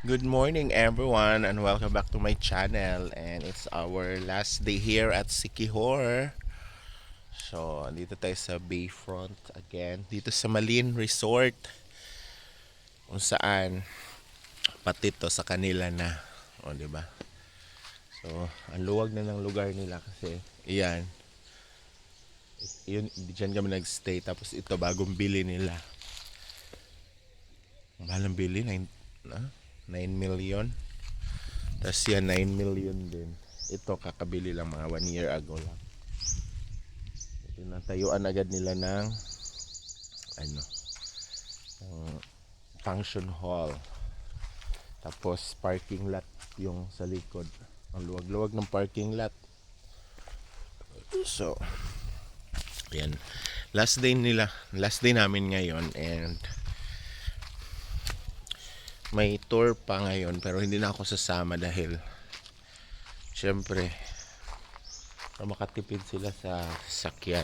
Good morning, everyone, and welcome back to my channel. And it's our last day here at Sikihor. So, dito tayo sa Bayfront again. Dito sa Malin Resort. Kung saan, pati to sa kanila na. O, di ba? So, ang luwag na ng lugar nila kasi, iyan. Yun, diyan kami nagstay. Tapos ito, bagong bili nila. Ang mahal ng bili, 9 million. Tapos yan, 9 million din. Ito, kakabili lang mga 1 year ago lang. Tinatayuan agad nila ng ano, function hall. Tapos parking lot yung sa likod. Ang luwag-luwag ng parking lot. So, ayan. Last day namin ngayon and may tour pa ngayon pero hindi na ako sasama dahil syempre makatipid sila sa sakyan.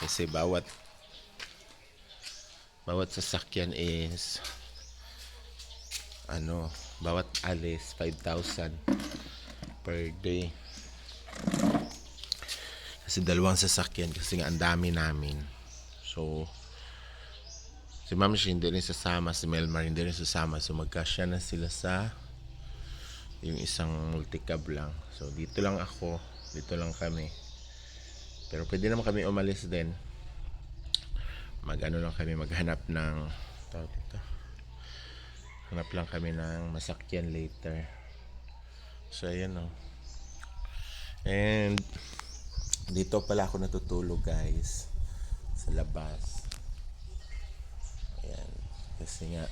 Kasi bawat sasakyan is bawat alis 5,000 per day. Kasi dalawang sasakyan kasi nga ang dami namin. So si Ma'am Shi hindi rin sasama, si Melmar hindi rin sasama. So magkasya na sila sa yung isang multicab lang. So dito lang ako, dito lang kami. Pero pwede naman kami umalis din. Lang kami maghanap ng tawag dito. Hanap lang kami ng masakyan later. So ayan o. And dito pala ako natutulog guys. Sa labas. Ayan. Kasi nga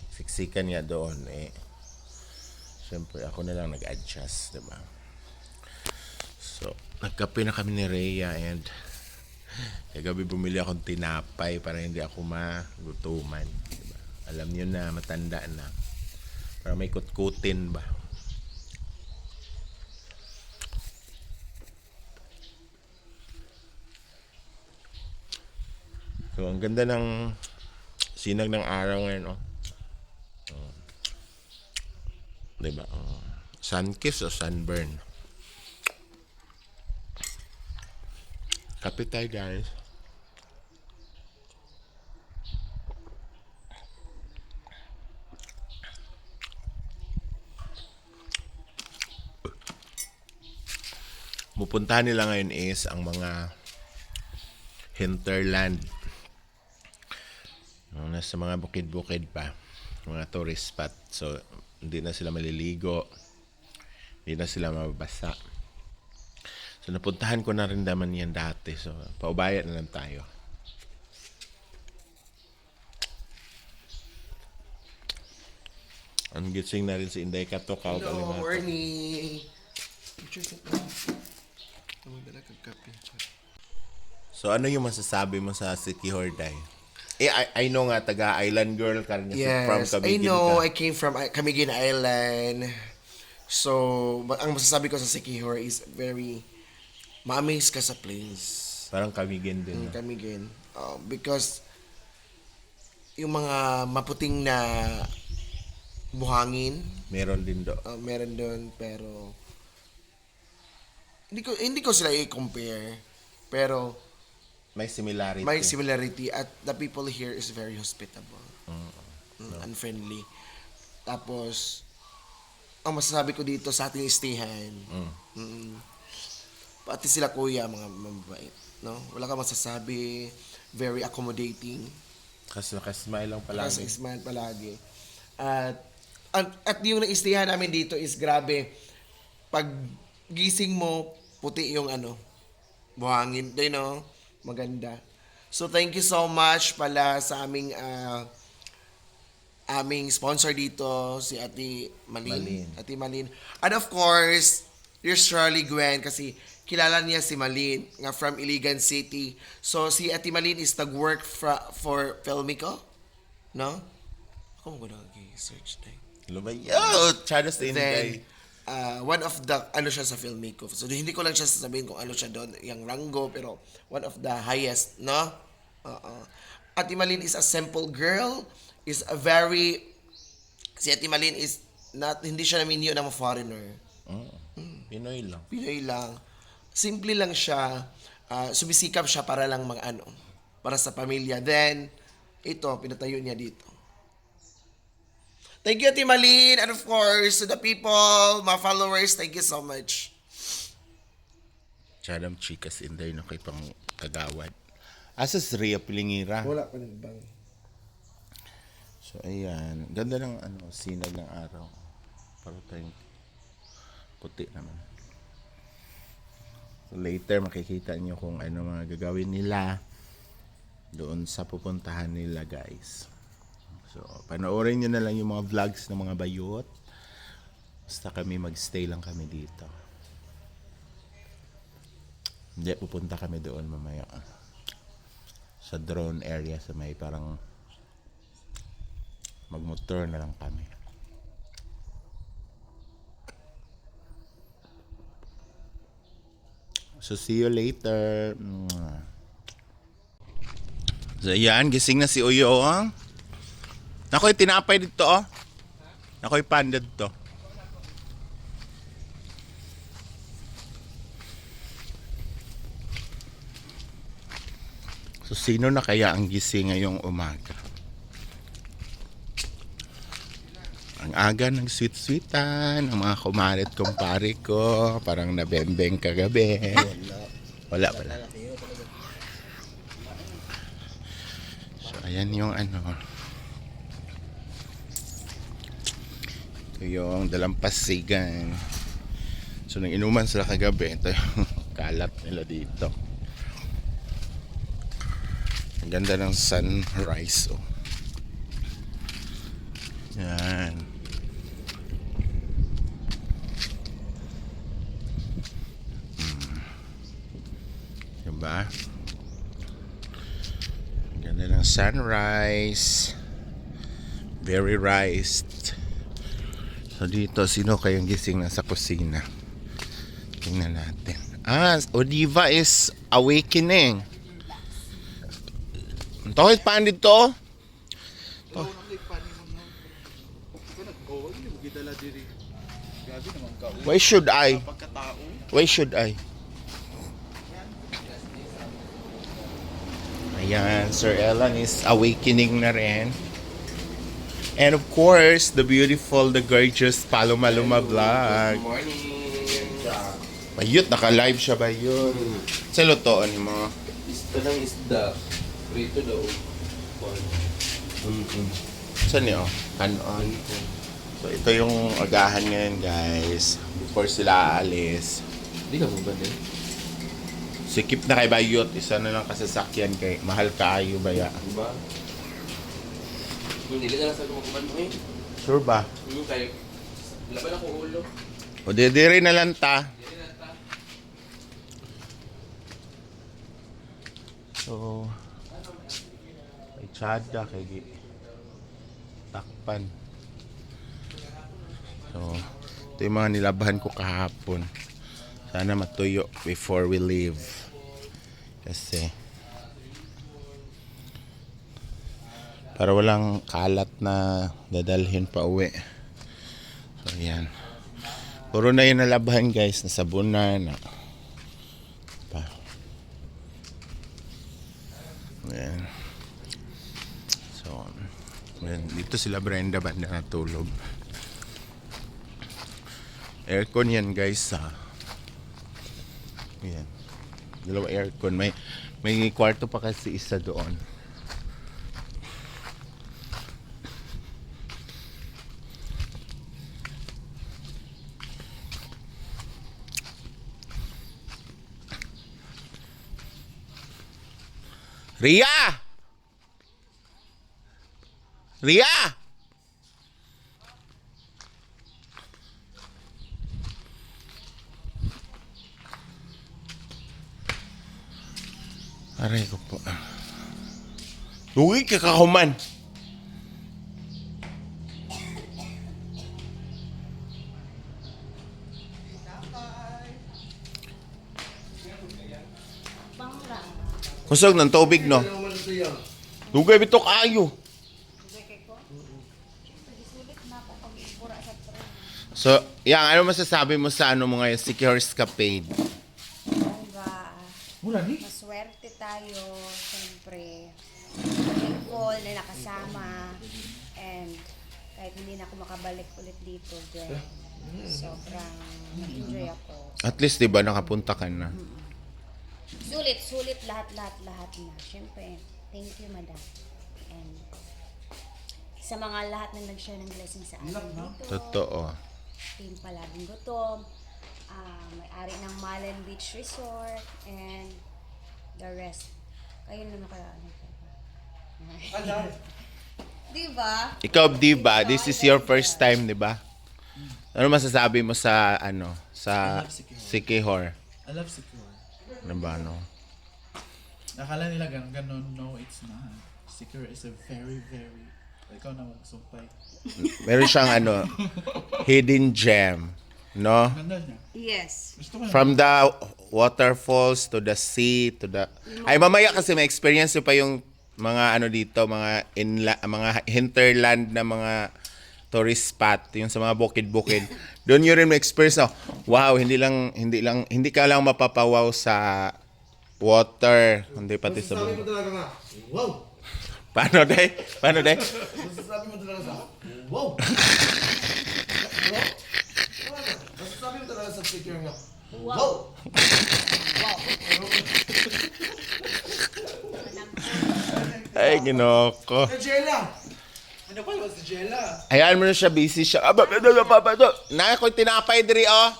siksikan nga doon eh. Siyempre ako na lang nag-adjust, diba? So nagkape na kami ni Rhea and kagabi bumili akong tinapay para hindi ako magutuman, diba? Alam niyo na matanda na. Para may kutkutin ba. So ang ganda ng sinag ng araw ngayon, oh. Diba? Sun kiss o sunburn. Kape tayo guys. Pupuntahan nila ngayon is ang mga hinterland. Nasa mga bukid-bukid pa. Mga tourist spot. So, hindi na sila maliligo. Hindi na sila mababasa. So, napuntahan ko na rin naman yan dati. So, paubaya na lang tayo. Ang gising na rin si Inday Katokaw. Hello, morning. So, ano yung masasabi mo sa City Horday? I know nga, taga-island girl ka rin. From Yes, I Camiguin know. ka. I came from Camiguin Island. So, ang masasabi ko sa Sikihor is very ma-amaze ka sa place. Parang Camiguin din. No? Camiguin. Because yung mga maputing na buhangin, Meron din do. meron doon pero hindi ko sila i-compare. Pero May similarity. may similarity at the people here is very hospitable. And friendly. Tapos ang masasabi ko dito sa ating stayhan, pati sila kuya, mga mabait, no? Wala kang masasabi, very accommodating, Kasi nakasmile lang kasi palagi. smile palagi. At yung na-stayhan namin dito is grabe. Pag gising mo, puti yung buhangin, you know, maganda. So thank you so much pala sa aming sponsor dito, si Ate Malin. Ate Malin. And of course, here's Shirley Gwen kasi kilala niya si Malin nga from Iligan City. So si Ate Malin is nag-work for Filmico, no? Ako mo nag-search na. Lumayo! Charos din Then, kay. one of the, siya sa Filmico. So, hindi ko lang siya sasabihin kung ano siya doon, yung rango, pero one of the highest, no? Ate Malin is a simple girl, is a very Si Ate Malin is hindi siya naminyo ng mga foreigner. Pinoy lang. Pinoy lang. Simple lang siya. Sumisikap siya para lang para sa pamilya. Then, ito, pinatayo niya dito. Thank you, Ate Malin. And of course, to the people, my followers, thank you so much. Chadam chikas inday no kay pang kagawad. Asas Ria Pilingira. Wala pa rin bang. So ayan, ganda ng sinag ng araw. Pero tayong puti naman. So later makikita niyo kung ano mga gagawin nila doon sa pupuntahan nila, guys. So panoorin niyo na lang yung mga vlogs ng mga bayot. Basta kami magstay lang kami dito. Hindi, pupunta kami doon mamaya. Sa drone area sa may parang magmotor na lang kami. So see you later. So ayan, gising na si Uyo. Nakoy tinapay dito oh. Nakoy panda dito. So sino na kaya ang gising ngayong umaga? Ang aga ng sweet-sweetan, ang mga kumarit kumpare ko, parang nabembeng kagabi. Wala pala. So ayan yung ito yung dalampasigan. So nang inuman sila kagabi, ito yung kalat nila dito. Ang ganda ng sunrise oh. Yan. Diba? Ang ganda ng sunrise. Very rised. So dito, sino kayang gising na sa kusina? Tingnan natin. Odiva is awakening. Tohit paan dito? Why should I? Why should I? Ayan, Sir Ellen is awakening na rin. And of course, the beautiful, the gorgeous Paloma Luma vlog. Good morning. Bayot, naka-live siya ba yun? Sa lutoon mo? Ito ng isda. Prito daw. Saan niyo? Kanon. So ito yung agahan ngayon, guys. Before sila aalis. Hindi ka mo ba din? Sikip na kay Bayot. Isa na lang kasasakyan kay mahal kaayo baya. Diba? Hindi ka lang sa lumakuban mo eh. Sure ba? Kayo. Laban ako ulo. O didiri na lang ta. So, may tsada kay takpan. So, ito yung mga nilabahan ko kahapon. Sana matuyo before we leave. Kasi, para walang kalat na dadalhin pa uwi. So, yan. Puro na yung nalabahan, guys. Nasabunan. Pa. Ayan. So, ayan. Dito sila Brenda banda natulog. Aircon yan, guys. Ayan. Dalawa aircon. May kwarto pa kasi isa doon. Ria! Ria! Aray ko po. Lugi ka kahuman. Kusog ng tubig, no? Dugay bito kayo. So, ano masasabi mo sa ano mo ngayon, Secure Escapade? Bongga. Mula ni? Maswerte tayo, siyempre. Thankful na nakasama. And kahit hindi na ako makabalik ulit dito, Gwen, sobrang nag-enjoy ako. At least, di ba, nakapunta ka na. Sulit lahat na. Siyempre, thank you, madam. And sa mga lahat na nag-share ng blessing sa akin dito. Totoo. Team Palabing Gutom, may-ari ng Malen Beach Resort, and the rest. Kayo na ano pa. Diba? Ikaw, di ba, this is your first time, di ba? Ano masasabi mo sa, sa Siquijor? I love secure. Ano ba, no? Nakala nila ganun. No, it's not. Secure is a very, very... Ikaw na magsumpay. Meron siyang, hidden gem, no? Ganda niya. Yes. Gusto ko na. From the waterfalls to the sea to the... Ay, mamaya kasi may experience nyo pa yung mga dito, mga hinterland na mga tourist spot, yung sa mga bukid-bukid. Doon nyo rin may experience na, wow, hindi ka lang mapapawaw sa water, hindi pati sa Sabi mo bukid. talaga nga, wow! Paano, day? Masasabi mo talaga sa, wow! Masasabi mo talaga sa secure nga, wow! Ay, ginoko. Jella! Ano pa yung si Jella? Hayaan mo na siya, busy siya. Na ako'y tinapay diri, oh.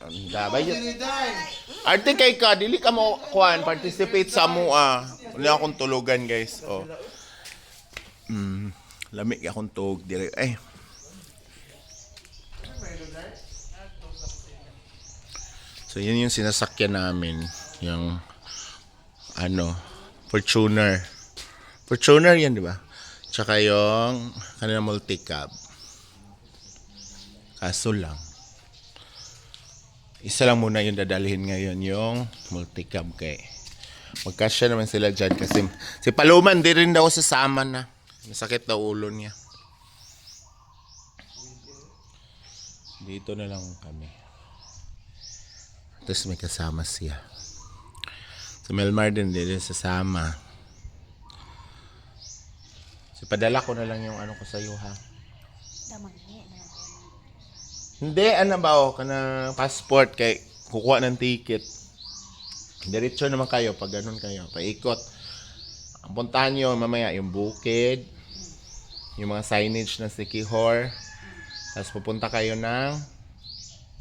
Ang dabay yun. Diniday! Arte kay ka, dili ka mo kuan, participate sa mua. Wala akong tulugan, guys. Oh. Lamig akong tug diri. Ay. So yun yung sinasakyan namin, yung Fortuner. Fortuner yan, di ba? Tsaka yung kanilang multicab. Kaso lang, isa lang muna yung dadalhin ngayon, yung multicab kay. Magkasya naman sila dyan kasi si Paluman di rin daw sasama na. Masakit daw ulo niya. Dito na lang kami. Tapos may kasama siya. Si Melmar din sasama. So padala ko na lang yung ko sa iyo, ha. Tamang na. Hindi, kana passport kay kukuha ng ticket. Diretso naman kayo pag ganun kayo, paikot. Ang puntahan nyo mamaya yung bukid, yung mga signage ng Siquijor. Tapos pupunta kayo ng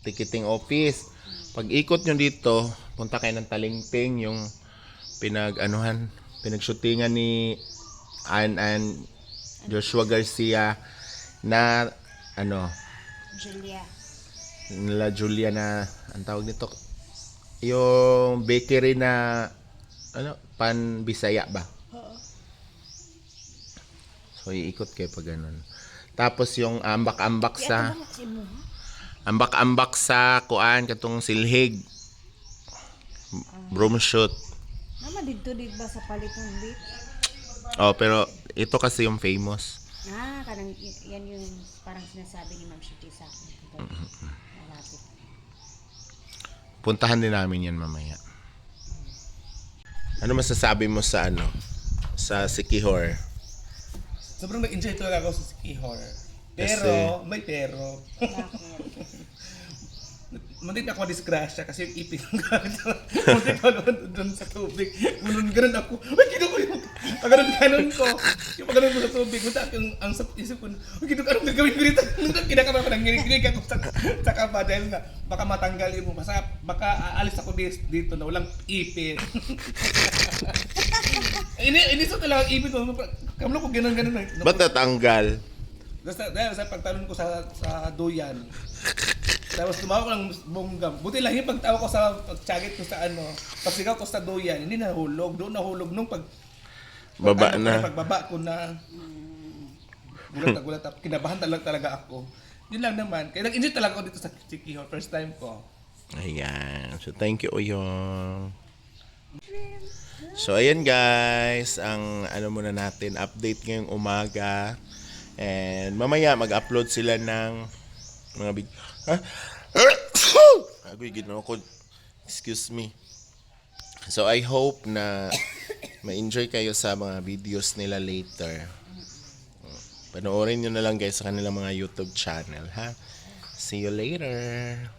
ticketing office. Pag ikot nyo dito, punta kayo ng Talingting, yung pinagshootingan ni Ann Joshua Garcia na Julia. nila Julia na ang tawag nito yung bakery na pan Bisaya ba? So iikot kayo pag ganun. Tapos yung ambak-ambak sa kuan katong silhig. Broom shoot. Naman dito ba sa paliton dito? Oh, pero ito kasi yung famous. Kanang yan yung parang sinasabi ni Ma'am Shiti sa akin. Malapit. Puntahan din namin yan mamaya. Ano masasabi mo sa sa Siquijor? Sobrang nag-enjoy talaga ako sa Siquijor. Pero, Kasi- may pero. Bakit? Muntik na ako madisgrasya kasi yung ipin ko gamit. Muntik ako doon sa tubig. Ganun ako. Uy, kinuha ko yung pag-ganun ko. Yung pag-ganun ko sa tubig. Muntik ang isip ko. Uy, kinuha anong gagawin ko dito? Kinakama ko ng nginig ako sa kaba dahil nga baka matanggal mo. Baka aalis ako dito na walang ipin. Inisot na lang ang ipin ko. Kamlo ko ganun-ganun. Ba't natanggal? Dahil sa pagtalon ko sa duyan. Tapos tumawa ko ng bonggam. Buti lang yung pagtawa ko sa pagtsagit ko sa pagsigaw ko sa duyan, hindi nahulog. Doon nahulog nung Baba na. pagbaba ko na gulat. Kinabahan talaga ako. Yun lang naman. Kaya nag-enjoy talaga ako dito sa Siquijor. First time ko. Ayan. So, thank you, Uyong. So, ayan guys. Ang muna natin, update ngayong umaga. And mamaya, mag-upload sila ng mga big agoy ginawa ko, excuse me. So I hope na ma-enjoy kayo sa mga videos nila later. Panoorin nyo na lang guys sa kanilang mga YouTube channel, ha? See you later!